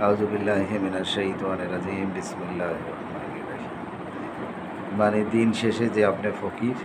আউযুবিল্লাহি মিনাশ শাইতানির রাজিম বিসমিল্লাহির রহমানির রহিম। মানে দিন শেষে যে আপনি ফকির,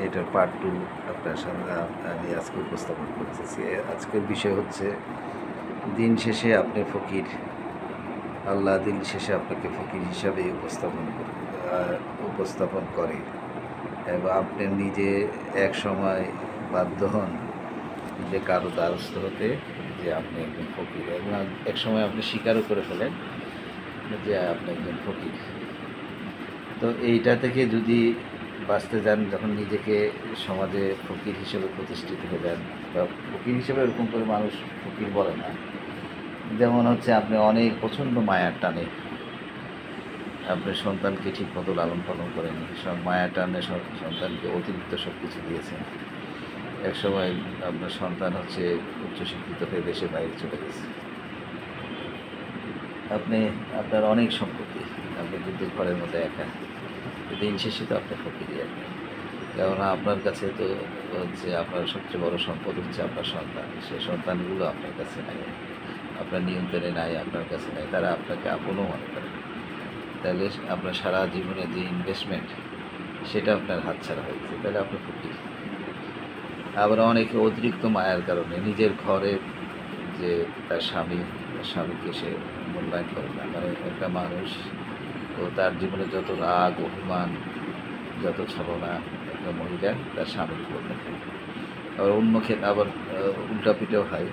এটার পার্ট 2 আপনার সামনে আমি আজকে উপস্থাপন করতেছি। আজকের বিষয় হচ্ছে দিন শেষে আপনি ফকির। আল্লাহ দিন শেষে আপনাকে ফকির হিসাবে উপস্থাপন করে এবং আপনি নিজে এক সময় বাধ্য হন যে কারো দ্বারস্থ হতে, যে আপনি একজন ফকির, এবং এক সময় আপনি স্বীকারও করে ফেলেন যে আপনি একজন ফকির। তো এইটা থেকে যদি বাঁচতে যান, যখন নিজেকে সমাজে ফকির হিসেবে প্রতিষ্ঠিত হবেন, বা ফকির হিসেবে এরকম করে মানুষ ফকির বলে না, যেমন হচ্ছে আপনি অনেক প্রচণ্ড মায়ার টানে আপনার সন্তানকে ঠিক মতো লালন পালন করেন, সব মায়ার টানে সন্তানকে অতিরিক্ত সব কিছু দিয়েছেন। একসময় আপনার সন্তান হচ্ছে উচ্চশিক্ষিত হয়ে দেশের বাইরে চলে গেছে, আপনার অনেক সম্পত্তি, আপনি কিন্তু ঘরের মধ্যে একা। দিন শেষে তো আপনি ফকিরই আর কি। কেননা আপনার কাছে তো হচ্ছে আপনার সবচেয়ে বড় সম্পদ হচ্ছে আপনার সন্তান। সেই সন্তানগুলো আপনার কাছে নাই, আপনার নিয়ন্ত্রণে নাই, আপনার কাছে নাই, তারা আপনাকে আপনও মনে করে। তাহলে আপনার সারা জীবনের যে ইনভেস্টমেন্ট, সেটা আপনার হাতছাড়া হয়ে গেছে, তাহলে আপনি ফকির। আবার অনেকে অতিরিক্ত মায়ার কারণে নিজের ঘরে যে তার স্বামীকে সে মূল্যায়ন করে না। মানে একটা মানুষ, তো তার জীবনে যত রাগ, অভিমান, যত ছলনা একটা মহিলা তার স্বামীর উপর দেখে। আবার অন্য ক্ষেত্রে আবার উল্টাপিটেও হয়।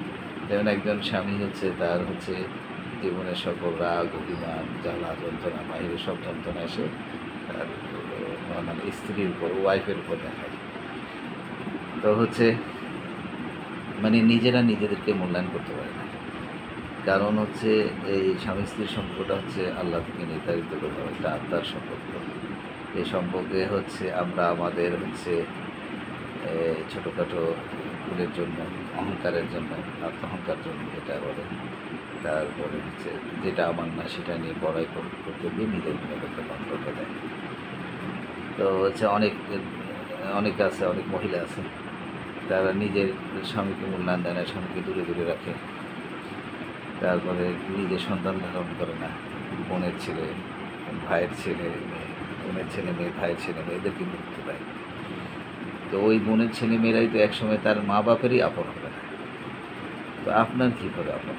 যেমন একজন স্বামী হচ্ছে তার হচ্ছে জীবনের সকল রাগ, অভিমান, জ্বালা, যন্ত্রণা, বাহিরের সব যন্ত্রণা এসে তার মানে স্ত্রীর উপর, ওয়াইফের উপর দেখায়। তো হচ্ছে মানে নিজেরা নিজেদেরকে মূল্যায়ন করতে পারে না। কারণ হচ্ছে এই স্বামী স্ত্রীর সম্পর্কটা হচ্ছে আল্লাহ থেকে নির্ধারিত করা একটা আত্মার সম্পর্ক। এই সম্পর্কে হচ্ছে আমরা আমাদের হচ্ছে ছোটোখাটো ভুলের জন্য, অহংকারের জন্য, আত্মহংকার জন্য যেটা বলে, তারপরে হচ্ছে যেটা আমার না সেটা নিয়ে বড়াই করতে গিয়ে নিজের মধ্যে বন্ধ করে দেয়। তো হচ্ছে অনেক আছে, অনেক মহিলা আছে, তারা নিজের স্বামীকে মূল্যায়ন দেয় না, স্বামীকে দূরে দূরে রাখে। তারপরে নিজের সন্তান ধারণ করে না, বোনের ছেলে, ভাইয়ের ছেলে মেয়ে, বোনের ছেলে মেয়ে, ভাইয়ের ছেলে মেয়ে, এদেরকে গুরুত্ব দেয়। তো ওই বোনের ছেলে মেয়েরাই তো একসময় তার মা বাপেরই আপন হবে না। তো আপনার কীভাবে আপন?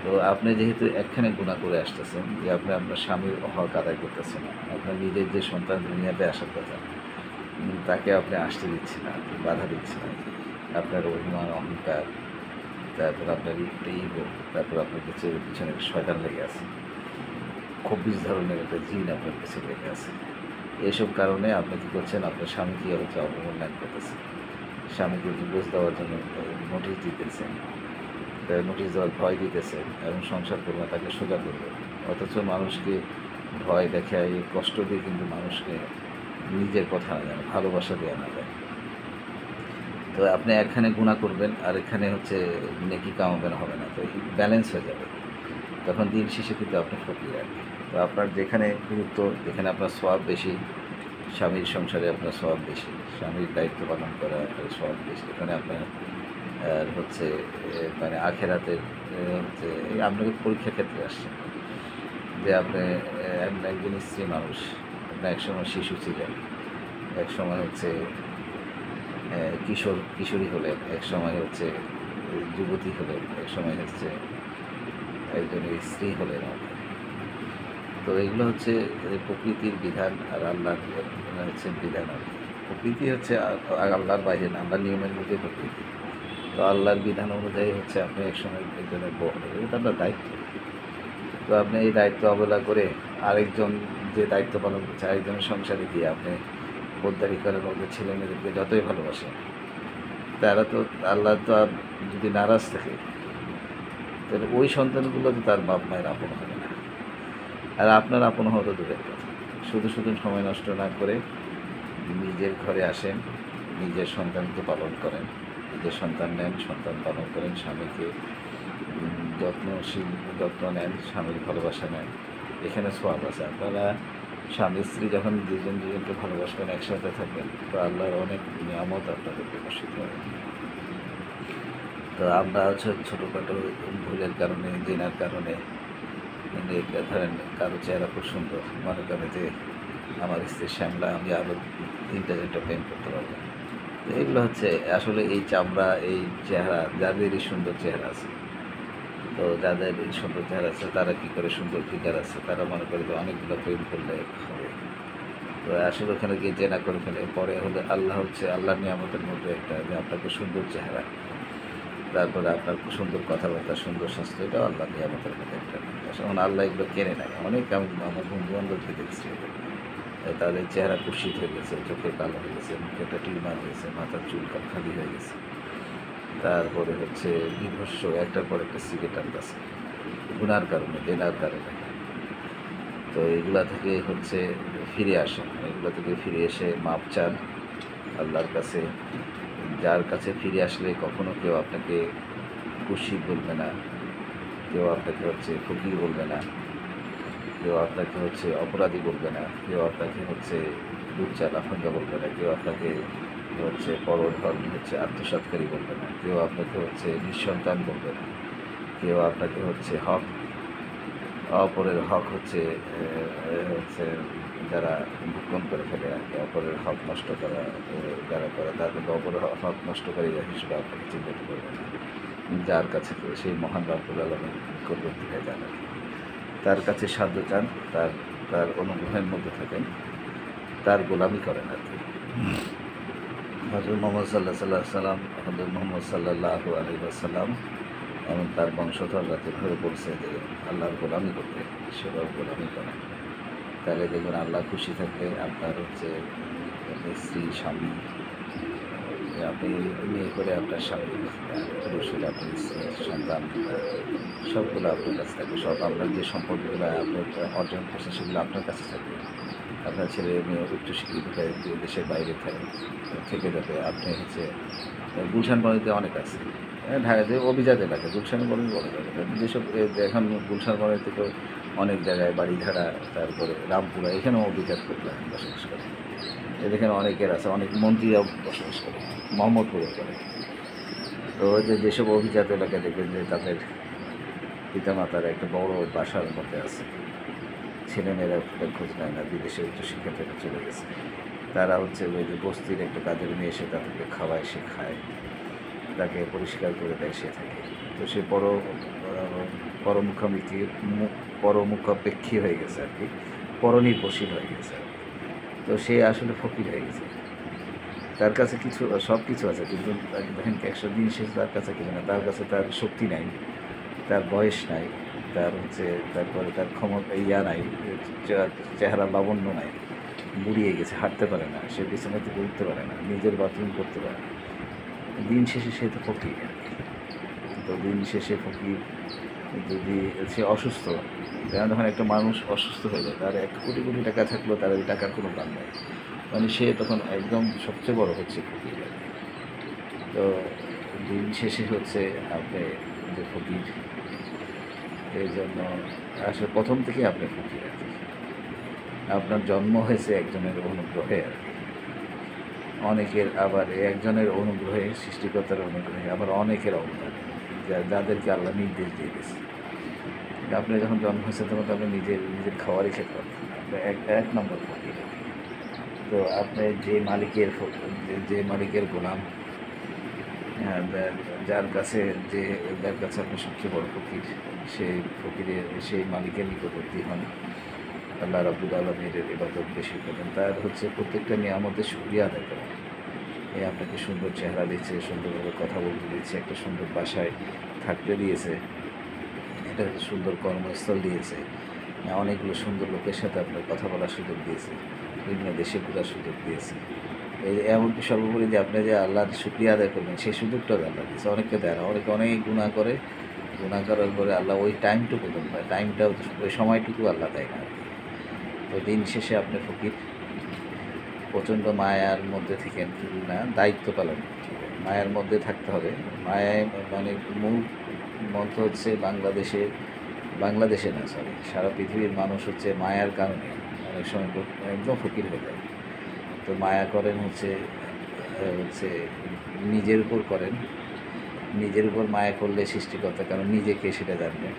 তো আপনি যেহেতু একখানে গুণা করে আসতেছেন যে আপনি আপনার স্বামীর হক আদায় করতেছেন না, আপনার নিজের যে সন্তান দুনিয়াতে আসার কথা, তাকে আপনি আসতে দিচ্ছেন না, বাধা দিচ্ছেন না। আপনার অভিমান, অহংকার, তারপর আপনার ইগো, তারপর আপনার পিছনে শয়তান লেগে আছে, ২৪ ধরনের একটা জিন আপনার পিছনে লেগে আছে। এইসব কারণে আপনি কী করছেন, আপনার স্বামীকে হচ্ছে অবমূল্যায়ন করতেছেন, স্বামীকে ডিভোর্স দেওয়ার জন্য নোটিশ দিতেছেন, নোটিশ দেওয়ার ভয় দিতেছেন, এবং সংসার করবে তাকে সোজা করবে। অথচ মানুষকে ভয় দেখায়, কষ্ট দিয়ে কিন্তু মানুষকে নিজের কথা না জানে, ভালোবাসা দেওয়া না যায়। তো আপনি একখানে গুণা করবেন আর এখানে হচ্ছে নেকি কামাবেন, হবে না। তো ব্যালেন্স হয়ে যাবে, তখন দিন শেষে কিন্তু আপনি ফকির আর কি। তো আপনার যেখানে গুরুত্ব, যেখানে আপনার সওয়াব বেশি, স্বামীর সংসারে আপনার সওয়াব বেশি, স্বামীর দায়িত্ব পালন করা আপনার সওয়াব বেশি, এখানে আপনার আর হচ্ছে মানে আখেরাতের হচ্ছে আপনাকে পরীক্ষা ক্ষেত্রে আসছে যে আপনি একজন স্ত্রী মানুষ, আপনি একসময় শিশু ছিলেন, একসময় হচ্ছে কিশোরী হলেন, একসময় হচ্ছে যুবতী হলেন, একসময় হচ্ছে একজনের স্ত্রী হলেন আপনি। তো এগুলো হচ্ছে প্রকৃতির বিধান, আর আল্লাহর হচ্ছে বিধান আর কি। প্রকৃতি হচ্ছে আল্লাহর বাইরে না, আল্লাহর নিয়মের মধ্যে প্রকৃতি। তো আল্লাহর বিধান অনুযায়ী হচ্ছে আপনি একসময় একজনের বউ হলেন, এটা আপনার দায়িত্ব। তো আপনি এই দায়িত্ব অবহেলা করে আরেকজন যে দায়িত্ব পালন করছে, আরেকজনের সংসারে গিয়ে আপনি পোদ্দারি করেন, ওদের ছেলে মেয়েদেরকে যতই ভালোবাসেন, তারা তো আল্লাহ তো আর যদি নারাজ থাকে, তাহলে ওই সন্তানগুলো তো তার বাপ মায়ের আপন হবে না, আর আপনার আপন হওয়া তো দূরের কথা। শুধু শুধু সময় নষ্ট না করে নিজের ঘরে আসেন, নিজের সন্তানকে পালন করেন, নিজের সন্তান নেন, সন্তান পালন করেন, স্বামীকে যত্ন নেন, স্বামীর ভালোবাসা নেন, এখানে সওয়াব আছে। আপনারা স্বামী স্ত্রী যখন দুজনকে ভালোবাসবেন, একসাথে থাকবেন, তো আল্লাহর অনেক নিয়ামত আপনাদের প্রকাশিত হবে। তো আমরা হচ্ছে ছোটোখাটো ভুলের কারণে, জেনার কারণে কিন্তু ধরেন কারো চেহারা খুব সুন্দর, মনে করে যে আমার স্ত্রী শ্যামলা, আমি আরও 3টা-4টা প্রেম করতে পারবো। তো এগুলো হচ্ছে আসলে এই চামড়া, এই চেহারা, যাদেরই সুন্দর চেহারা আছে, তো যাদের এই সুন্দর চেহারা আছে তারা কী করে সুন্দর ফিগার আছে, তারা মনে করে যে অনেকগুলো প্রেম করলে হবে। তো আসলে ওখানে গিয়ে জেনা করে ফেলে। পরে হলে আল্লাহ হচ্ছে আল্লাহর নিয়ামতের মধ্যে একটা, যে আপনাকে সুন্দর চেহারা, তারপরে আপনার সুন্দর কথাবার্তা, সুন্দর স্বাস্থ্য, এটাও আল্লাহর নিয়ামতের মধ্যে একটা। এখন আল্লাহ এগুলো কেড়ে নেয়। অনেক আমি আমার বন্ধু-বান্ধবকে দেখছি, তাদের চেহারা কুৎসিত হয়ে গেছে, চোখে কালো হয়ে গেছে, মুখে একটা টিউমার হয়েছে, মাথার চুল খালি হয়ে গেছে। তারপরে হচ্ছে বিভৎস একটার পর একটা সিগারেট টানতেছে গুনার কারণে, জেনার কারণে। তো এগুলা থেকে হচ্ছে ফিরে আসেন, এগুলো থেকে ফিরে এসে মাপ চান আল্লাহর কাছে। যার কাছে ফিরে আসলে কখনো কেউ আপনাকে কুৎসিত বলবে না, কেউ আপনাকে হচ্ছে ফকির বলবে না, কেউ আপনাকে হচ্ছে অপরাধী বলবে না, কেউ আপনাকে হচ্ছে লুচ্চা লাফাঙ্গা বলবে না, কেউ আপনাকে হচ্ছে পরধর্মী হচ্ছে আত্মসাৎকারী বলবে না, কেউ আপনাকে হচ্ছে নিঃসন্তান বলবে না, কেউ আপনাকে হচ্ছে অপরের হক হচ্ছে হচ্ছে যারা ভক্ষণ করে ফেলে আর কি, অপরের হক নষ্ট করা যারা করে তাদের অপরের হক নষ্টকারী হিসেবে আপনাকে চিহ্নিত করবে না। যার কাছে সেই মহান রব্বুল আলামিন নিকটবর্তী হয়ে যান আর কি। তার কাছে সাহায্য চান, তার তার অনুগ্রহের মধ্যে থাকেন, তার গোলামি করেন আর কি। হযরত মুহাম্মদ সাল্লাম, হযরত মুহাম্মদ সাল্লাল্লাহু আলাইহি ওয়াসাল্লাম এবং তার বংশধররা যেভাবে বলছে যে আল্লাহর গোলামি করতে, সেভাবে গোলামি করেন। তাহলে দেখবেন আল্লাহ খুশি থাকলে আপনার হচ্ছে স্ত্রী, স্বামী, আপনি মেয়ে করে আপনার স্বামী, পুরুষ হলে আপনার স্ত্রী, সন্তান, সবগুলো আপনার কাছে থাকবে। সব আপনার যে সম্পদগুলো আপনি অর্জন করছেন সেগুলো আপনার কাছে থাকবে। আপনার ছেলে মেয়ে উচ্চশিক্ষিত হয়ে দেশের বাইরে থেকে যাবে। আপনি হচ্ছে গুলশান বনিতে অনেক আছে, ঢাকা যে অভিজাত এলাকা গুলশান বনি বলা যাবে, যেসব এখন গুলশান বনি থেকেও অনেক জায়গায় বাড়ি ধারা, তারপরে রামপুরা, এখানেও অভিজাত লোকরা বসবাস করে। এখানে অনেকের আছে, অনেক মন্ত্রীরাও বসবাস করে, মোহাম্মদপুরে করে। তো ওই যে যেসব অভিজাত এলাকায় দেখবেন যে তাদের পিতামাতার একটা বড় বাসার মধ্যে আছে, ছেলেমেয়েরা খোঁজ নেয় না, বিদেশে উচ্চশিক্ষা থেকে চলে গেছে। তারা হচ্ছে ওই যে বস্তির একটা কাজের মেয়ে, এসে তাদেরকে খাওয়ায়, সে খায়, তাকে পরিষ্কার করে দেয়, সে থাকে। তো সে পরমুখাপেক্ষী হয়ে গেছে আর কি, পরনির্ভরশীল হয়ে গেছে। তো সে আসলে ফকির হয়ে গেছে। তার কাছে সব কিছু আছে, কিন্তু দেখেন 100 দিন শেষ তার কাছে কিছু না। তার কাছে তার শক্তি নাই, তার বয়স নাই, তার হচ্ছে তারপরে তার ক্ষমতা নাই, চেহারা লাবণ্য নাই, বুড়িয়ে গেছে, হাঁটতে পারে না, সে বিছানা থেকে উঠতে পারে না, নিজের বাথরুম করতে পারে না। দিন শেষে সে তো ফকির। তো দিন শেষে ফকির যদি সে অসুস্থ, যখন একটা মানুষ অসুস্থ হয়ে যায়, তার 1 কোটি কোটি টাকা থাকলেও তার ওই টাকার কোনো দাম নেই, মানে সে তখন একদম সবচেয়ে বড় হচ্ছে ফকির। তো দিন শেষে হচ্ছে আপনি যে ফকির, এই জন্য আসলে প্রথম থেকে আপনি ফকির আর কি। আপনার জন্ম হয়েছে একজনের অনুগ্রহে আর কি। অনেকের আবার একজনের অনুগ্রহে, সৃষ্টিকর্তার অনুগ্রহে, আবার অনেকের অবদান, যাদেরকে আল্লাহ নির্দেশ দিয়ে গেছে। আপনি যখন জন্ম হয়েছে তখন তো আপনি নিজের খাওয়ারই খেতে পারবেন, আপনি এক নম্বর ফকির। তো আপনি যে মালিকের গোলাম, যার কাছে আপনি সবচেয়ে বড় ফকির, সেই মালিকের নিকটবর্তী হন। আল্লাহ রাব্বুল আলামিনের ইবাদত বেশি করেন, তার হচ্ছে প্রত্যেকটা নিয়ামতের শুকরিয়া আদায় করেন। আপনাকে সুন্দর চেহারা দিচ্ছে, সুন্দরভাবে কথা বলতে দিচ্ছে, একটা সুন্দর বাসায় থাকতে দিয়েছে, একটা সুন্দর কর্মস্থল দিয়েছে, অনেকগুলো সুন্দর লোকের সাথে আপনার কথা বলার সুযোগ দিয়েছে, বিভিন্ন দেশে ঘোরার সুযোগ দিয়েছে। এমনকি সর্বোপরি যে আপনি যে আল্লাহর শুকরিয়া আদায় করবেন, সেই সুযোগটাও আল্লাহ দিয়েছে। অনেককে দেয় না, অনেক গুনাহ করে, গুনাহ করার পরে আল্লাহ ওই টাইমটুকু দেন, টাইমটাও ওই সময়টুকু আল্লাহ দেয় না আর কি। তো দিন শেষে আপনি ফকির, প্রচণ্ড মায়ার মধ্যে থেকেন না, দায়িত্ব পালন করতে হবে, মায়ার মধ্যে থাকতে হবে। মায়ায় মানে মূল মন্ত্র হচ্ছে বাংলাদেশে না, সারা পৃথিবীর মানুষ হচ্ছে মায়ার কারণে অনেক সময় একদম ফকির হয়ে যায়। তো মায়া করেন হচ্ছে নিজের উপর করেন, নিজের উপর মায়া করলে সৃষ্টিকর্তা, কারণ নিজেকে সেটা জানবে।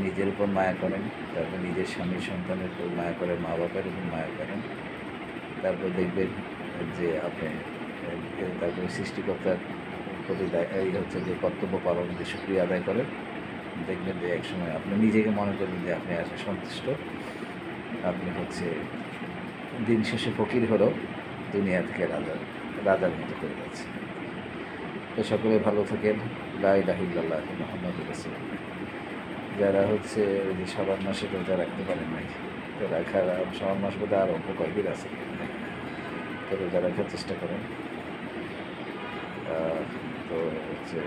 নিজের উপর মায়া করেন, তারপর নিজের স্বামী সন্তানের উপর মায়া করেন, মা বাবার উপর মায়া করেন, তারপর দেখবেন যে আপনি তারপরে সৃষ্টিকর্তার প্রতি এই হচ্ছে যে কর্তব্য পালন যে শুকরিয়া আদায় করেন, দেখবেন যে একসময় আপনি নিজেকে মনে করবেন যে আপনি আসলে সন্তুষ্ট, আপনি হচ্ছে দিন শেষে ফকির হলেও দুনিয়া থেকে রাজার মতো করে যাচ্ছে। তো সকলে ভালো থাকেন। লা ইলাহা ইল্লাল্লাহ মুহাম্মাদুর রাসূলুল্লাহ। যারা হচ্ছে ওই যে শ্রাবণ মাসে রোজা রাখতে পারেন নাই, তারা শ্রাবণ মাস বোধহয় আর অল্প কয়েকদিন আছে, তো রোজা রাখার চেষ্টা করেন। তো হচ্ছে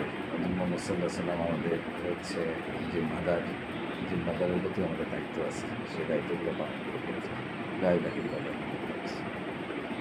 মোহাম্মদ সাল্লাহ সাল্লাম আমাদের হচ্ছে জিম্মাদারের প্রতি আমাদের দায়িত্ব আছে, সেই দায়িত্বগুলো পালন করে লা ইলাহা ইল্লাল্লাহ।